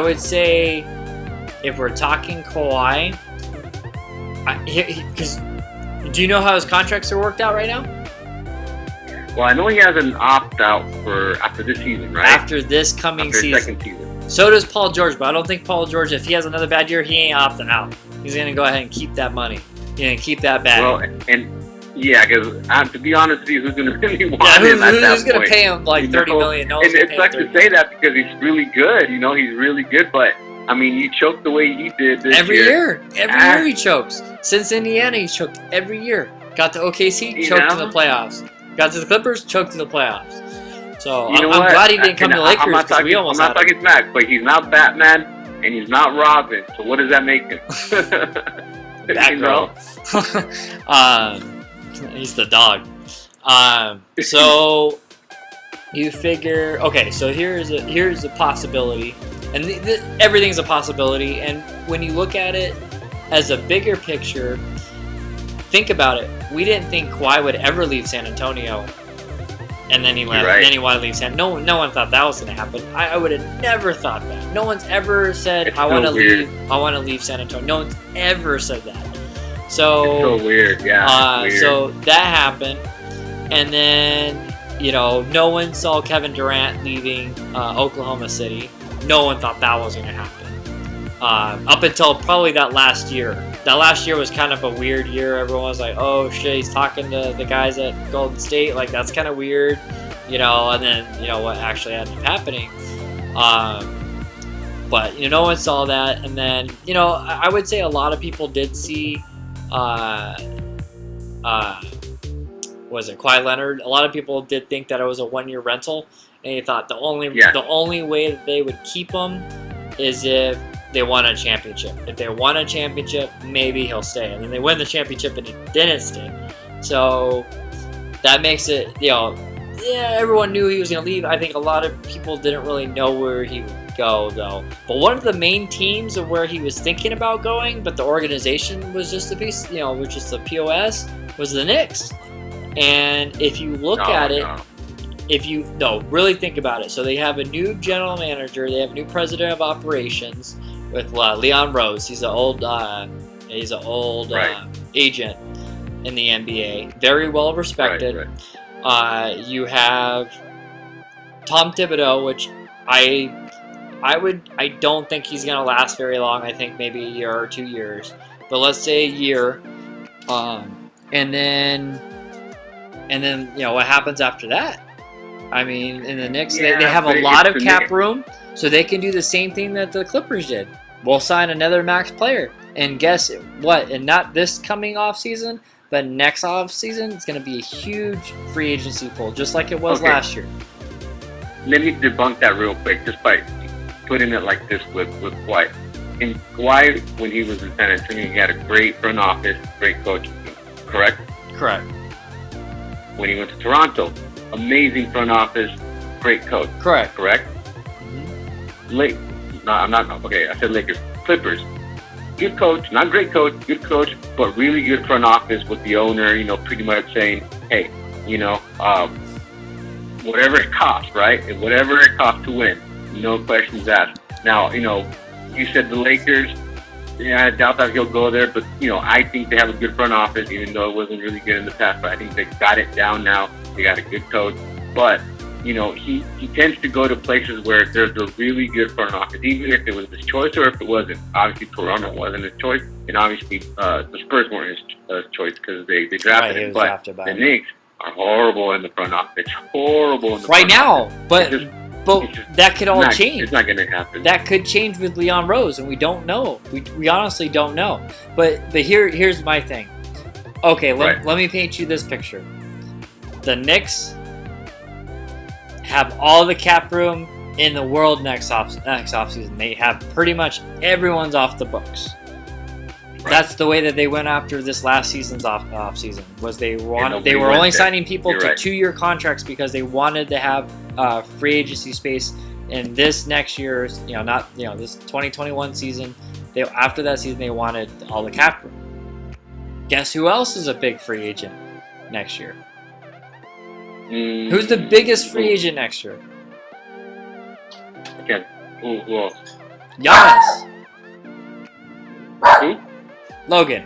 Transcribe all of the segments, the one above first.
would say if we're talking Kawhi, because do you know how his contracts are worked out right now? Well, I know he has an opt-out for after this season, right? After this coming season. Second season. So does Paul George, but I don't think Paul George, if he has another bad year, he ain't opting out. He's going to go ahead and keep that money. He's going to keep that bag. Well, yeah, because to be honest with you, who's going to really want him who's going to pay him like $30 million? No one's it's like to say that because he's really good. He's really good, but I mean, you choked the way he did this year. Every year he chokes. Since Indiana, he's choked every year. Got to OKC, choked in the playoffs. Got to the Clippers, choked in the playoffs. So I'm glad he didn't come to the Lakers because we almost had him. I'm not talking smack, but he's not Batman and he's not Robin. So what does that make him? Batgirl. He's the dog. So you figure, okay, so here's a possibility, and everything's a possibility. And when you look at it as a bigger picture, think about it. We didn't think Kawhi would ever leave San Antonio, and then he left. Right. And then he wanted to leave San. No one thought that was going to happen. I would have never thought that. No one's ever said I want to leave. I want to leave San Antonio. No one's ever said that. So it's so weird, yeah. Weird. So that happened, and then no one saw Kevin Durant leaving Oklahoma City. No one thought that was going to happen up until probably that last year. That last year was kind of a weird year. Everyone was like, "Oh shit, he's talking to the guys at Golden State. Like that's kind of weird," And then what actually ended up happening. But no one saw that, and then I would say a lot of people did see. Was it Kawhi Leonard? A lot of people did think that it was a 1-year rental, and they thought the only way that they would keep him is if they won a championship. If they won a championship, maybe he'll stay. And then they win the championship and he didn't stay. So that makes it, everyone knew he was going to leave. I think a lot of people didn't really know where he would go, though. But one of the main teams of where he was thinking about going, but the organization was just a piece, was just the POS, was the Knicks. And if you look at it, really think about it. So they have a new general manager. They have a new president of operations with Leon Rose. He's an old agent in the NBA. Very well respected. Right. You have Tom Thibodeau, which I don't think he's gonna last very long. I think maybe a year or 2 years. But let's say a year. And then what happens after that? I mean, in the Knicks, they have a lot of cap room, so they can do the same thing that the Clippers did. We'll sign another max player, and guess what? And not this coming off season, but next off season, it's going to be a huge free agency pool, just like it was last year. Let me debunk that real quick, just by putting it like this with Kawhi. And Kawhi, when he was in San Antonio, he had a great front office, great coaching team, correct? Correct. When he went to Toronto, amazing front office, great coach. Correct. Mm-hmm. I said Lakers. Clippers, good coach, not great coach, good coach, but really good front office with the owner, pretty much saying, hey, whatever it costs, right? And whatever it costs to win, no questions asked. Now, you said the Lakers, I doubt that he'll go there, but, I think they have a good front office, even though it wasn't really good in the past, but I think they got it down now. They got a good coach, but, he tends to go to places where there's a really good front office, even if it was his choice or if it wasn't. Obviously, Toronto wasn't his choice, and obviously the Spurs weren't his choice because they drafted him, but the Knicks are horrible in the front office. Horrible in the front office. But that could all change. It's not going to happen. That could change with Leon Rose, and we don't know. We honestly don't know. But here's my thing. Okay, let me paint you this picture. The Knicks have all the cap room in the world next offseason. They have pretty much everyone's off the books. Right. That's the way that they went after this last season's off season. Was they were only signing people to 2-year contracts because they wanted to have free agency space in this next year's, this 2021 season. After that season, they wanted all the cap room. Guess who else is a big free agent next year? Who's the biggest free agent next year? Again, who else? Giannis. Who? Logan.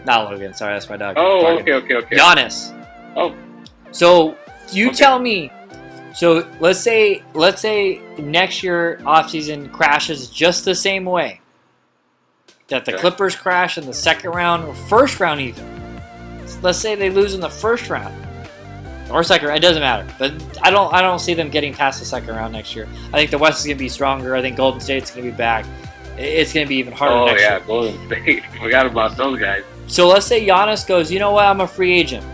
Not Logan. Sorry, that's my dog. Oh, okay. Giannis. Oh. So you tell me. So let's say next year offseason crashes just the same way that the Clippers crash in the second round or first round even. Let's say they lose in the first round or second round. It doesn't matter. But I don't see them getting past the second round next year. I think the West is going to be stronger. I think Golden State's going to be back. It's going to be even harder next year. Golden State. Forgot about those guys. So let's say Giannis goes, you know what, I'm a free agent.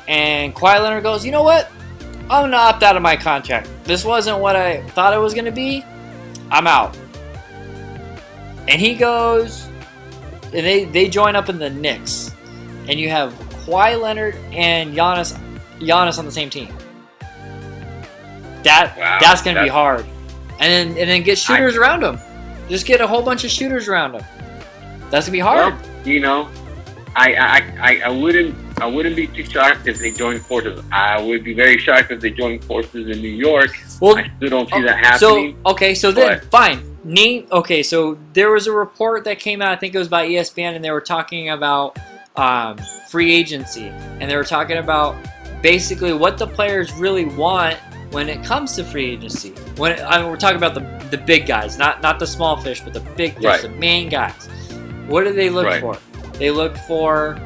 And Kawhi Leonard goes, you know what, I'm going to opt out of my contract. This wasn't what I thought it was going to be. I'm out. And he goes, and they join up in the Knicks. And you have Kawhi Leonard and Giannis on the same team. That's going to be hard. And then get shooters around him. Just get a whole bunch of shooters around him. That's going to be hard. Well, you know, I wouldn't be too shocked if they joined forces. I would be very shocked if they joined forces in New York. Well, I still don't see that happening. So there was a report that came out, I think it was by ESPN, and they were talking about free agency. And they were talking about basically what the players really want when it comes to free agency. We're talking about the big guys, not the small fish, but the big fish, the main guys. What do they look for? They look for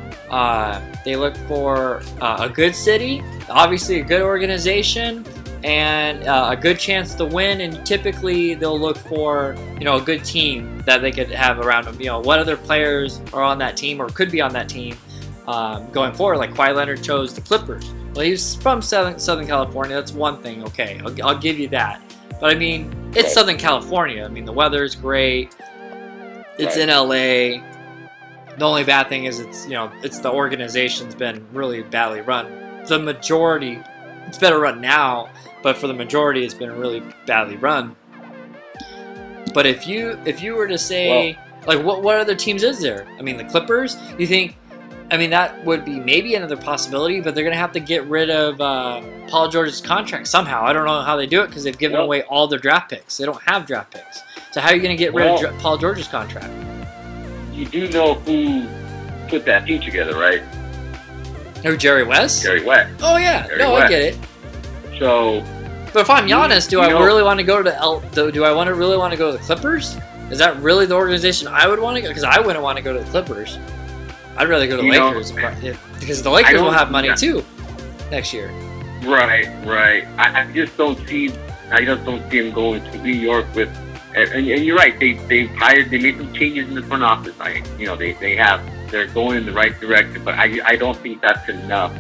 a good city, obviously a good organization, and a good chance to win. And typically they'll look for a good team that they could have around them. What other players are on that team or could be on that team going forward? Like Kawhi Leonard chose the Clippers. Well, he's from Southern California. That's one thing. Okay, I'll give you that. But I mean, it's Southern California. I mean, the weather's great. It's in LA. The only bad thing is it's the organization's been really badly run. The majority, it's better run now, but for the majority, it's been really badly run. But if you were to say, what other teams is there? I mean, the Clippers. You think? I mean, that would be maybe another possibility, but they're going to have to get rid of Paul George's contract somehow. I don't know how they do it because they've given away all their draft picks. They don't have draft picks. So how are you going to get rid of Paul George's contract? You do know who put that team together, right? Oh, Jerry West? Jerry West. Oh, yeah. Jerry West. I get it. So, but if I'm Giannis, do I really want to go to really want to go to the Clippers? Is that really the organization I would want to go? Because I wouldn't want to go to the Clippers. I'd rather go to the Lakers because the Lakers will have money too next year. Right. I just don't see him going to New York with. And you're right. They made some changes in the front office. They're going in the right direction, but I don't think that's enough.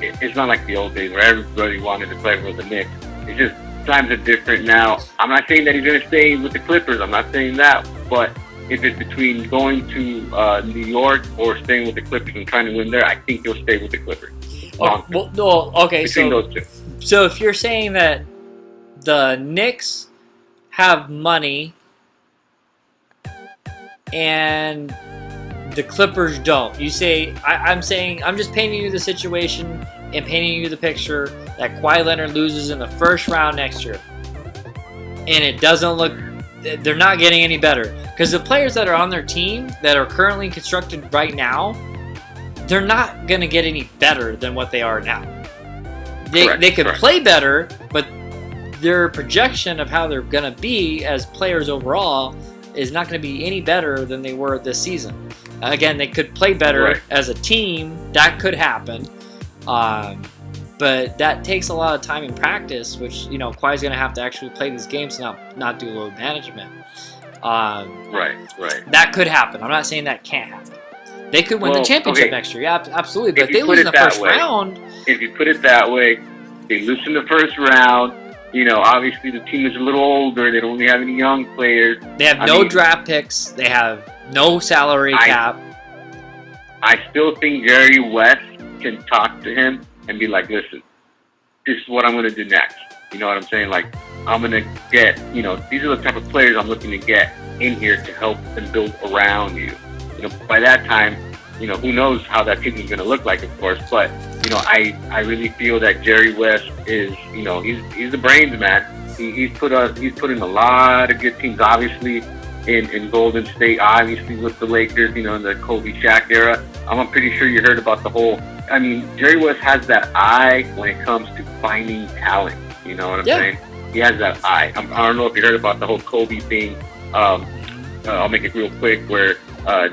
It's not like the old days where everybody wanted to play for the Knicks. It's just times are different now. I'm not saying that he's going to stay with the Clippers. I'm not saying that, but if it's between going to New York or staying with the Clippers and trying to win there, I think he'll stay with the Clippers. Those two. So if you're saying that the Knicks have money and the Clippers don't, you say I'm just painting you the situation and painting you the picture that Kawhi Leonard loses in the first round next year, and it doesn't look. They're not getting any better because the players that are on their team that are currently constructed right now, they're not going to get any better than what they are now. They could play better, but their projection of how they're going to be as players overall is not going to be any better than they were this season. Again, they could play better as a team. That could happen. But that takes a lot of time and practice, which, Kawhi's going to have to actually play these games and not do load management. That could happen. I'm not saying that can't happen. They could win the championship next year. Yeah, absolutely. But if they lose in the first round. If you put it that way, they lose in the first round. Obviously the team is a little older. They don't really have any young players. They have no draft picks. They have no salary cap. I still think Jerry West can talk to him and be like, listen, this is what I'm going to do next. You know what I'm saying? Like, I'm going to get, these are the type of players I'm looking to get in here to help and build around you. By that time, who knows how that team is going to look like, of course. But, I really feel that Jerry West is, he's the brains, man. He's put in a lot of good teams. Obviously, in Golden State, obviously with the Lakers, in the Kobe Shaq era. I'm pretty sure you heard about the whole. I mean, Jerry West has that eye when it comes to finding talent. You know what I'm saying? He has that eye. I don't know if you heard about the whole Kobe thing. I'll make it real quick. Where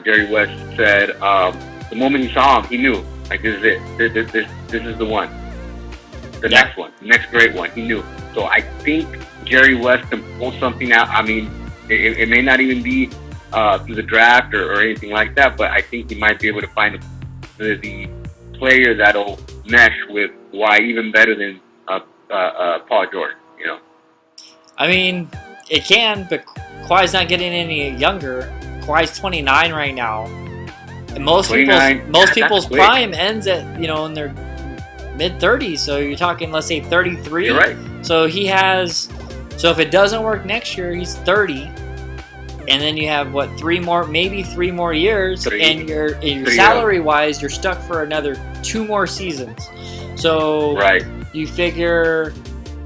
Jerry West said the moment he saw him, he knew, like, this is it. This is the one. The next one, the next great one. He knew. So I think Jerry West can pull something out. I mean, it may not even be through the draft or anything like that, but I think he might be able to find the player that'll mesh with Kawhi even better than Paul George. I mean, it can, but Kawhi's not getting any younger. Kawhi's 29 right now, and most people's prime ends at in their mid-30s. So you're talking, let's say 33. You're right. So he has. So if it doesn't work next year, he's 30, and then you have maybe three more years, and your salary-wise, you're stuck for another 2 more seasons. So you figure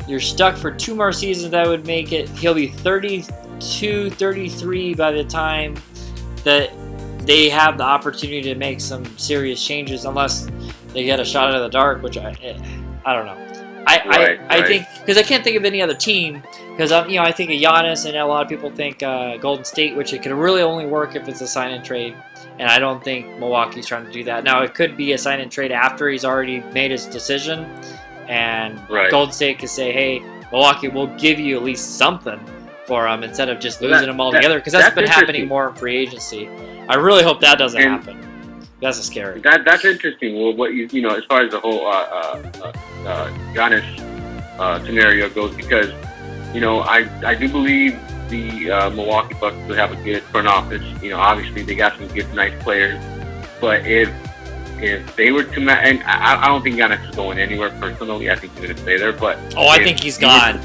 you're stuck for 2 more seasons. That would make it. He'll be 32, 33 by the time that they have the opportunity to make some serious changes, unless they get a shot out of the dark, which I don't know. I think, because I can't think of any other team, because I think of Giannis, and a lot of people think Golden State, which it could really only work if it's a sign and trade, and I don't think Milwaukee's trying to do that. Now, it could be a sign and trade after he's already made his decision, and Golden State could say, hey, Milwaukee, we'll give you at least something for him instead of just losing them all together, because that's been happening more in free agency. I really hope that doesn't happen. That's scary. That's interesting. Well, what as far as the whole Giannis scenario goes, because I do believe the Milwaukee Bucks will have a good front office. Obviously they got some good, nice players, but if they were to and I don't think Giannis is going anywhere personally. I think he's going to stay there. But I think he's gone.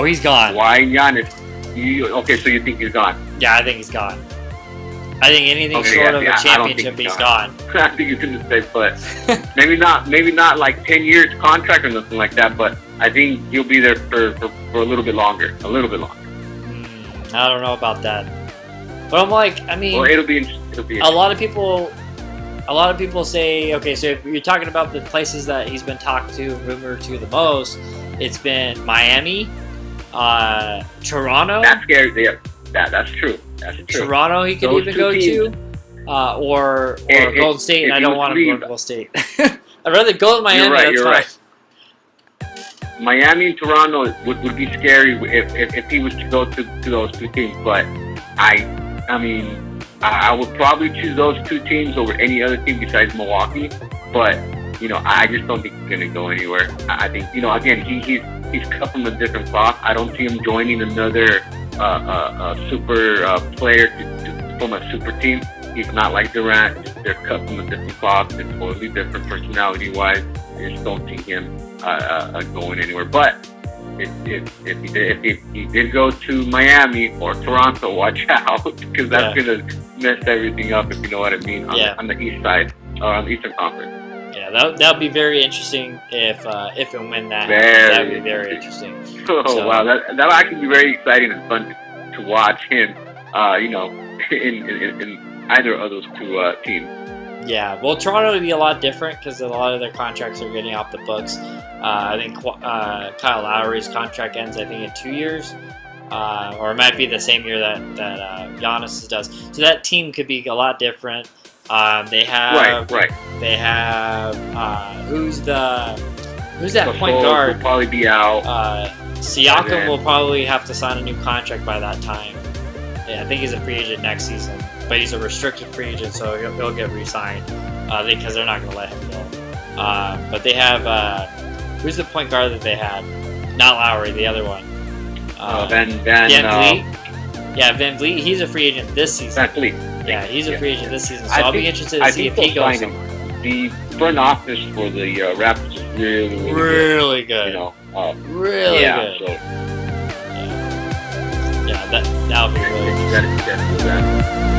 He's gone. Why Giannis? Okay, so you think he's gone? Yeah, I think he's gone. I think anything short of a championship, he's gone. I think he's going to stay put. maybe not like 10 years contract or nothing like that, but I think he'll be there for a little bit longer. A little bit longer. I don't know about that. But I'm like, I mean, well, it'll be interesting. A lot of people say, okay, so if you're talking about the places that he's been talked to, rumored to the most, it's been Miami, Toronto. That's scary. Yeah, that's true. That's true. Toronto, he could even go to, or Golden State, and I don't want him to go to Golden State. I'd rather go to Miami. You're right. Miami and Toronto would be scary if he was to go to those 2 teams. But I mean, I would probably choose those 2 teams over any other team besides Milwaukee. But I just don't think he's going to go anywhere. I think again, he's cut from a different cloth. I don't see him joining another super player to form a super team. He's not like Durant. They're cut from a different cloth. They're totally different personality-wise. I just don't see him going anywhere. But if he did go to Miami or Toronto, watch out, because that's gonna mess everything up, if you know what I mean, on the east side, or on the Eastern Conference. Yeah, that would be very interesting if and when that would be very interesting. Wow, that would actually be very exciting and fun to watch him, in either of those 2 teams. Yeah, well, Toronto would be a lot different because a lot of their contracts are getting off the books. I think Kyle Lowry's contract ends, I think, in 2 years, or it might be the same year that Giannis does. So that team could be a lot different. They have They have who's that point guard? Will probably be out. Siakam will probably have to sign a new contract by that time. Yeah, I think he's a free agent next season, but he's a restricted free agent, so he'll get re-signed because they're not going to let him go. But they have who's the point guard that they had? Not Lowry, the other one. Van Vliet. Yeah, Van Vliet. He's a free agent this season. Van Vliet. Yeah, he's a free agent this season, so I'll be interested to see if he goes somewhere. The front office for the Raptors is really good. Really good. So, that'll be really good.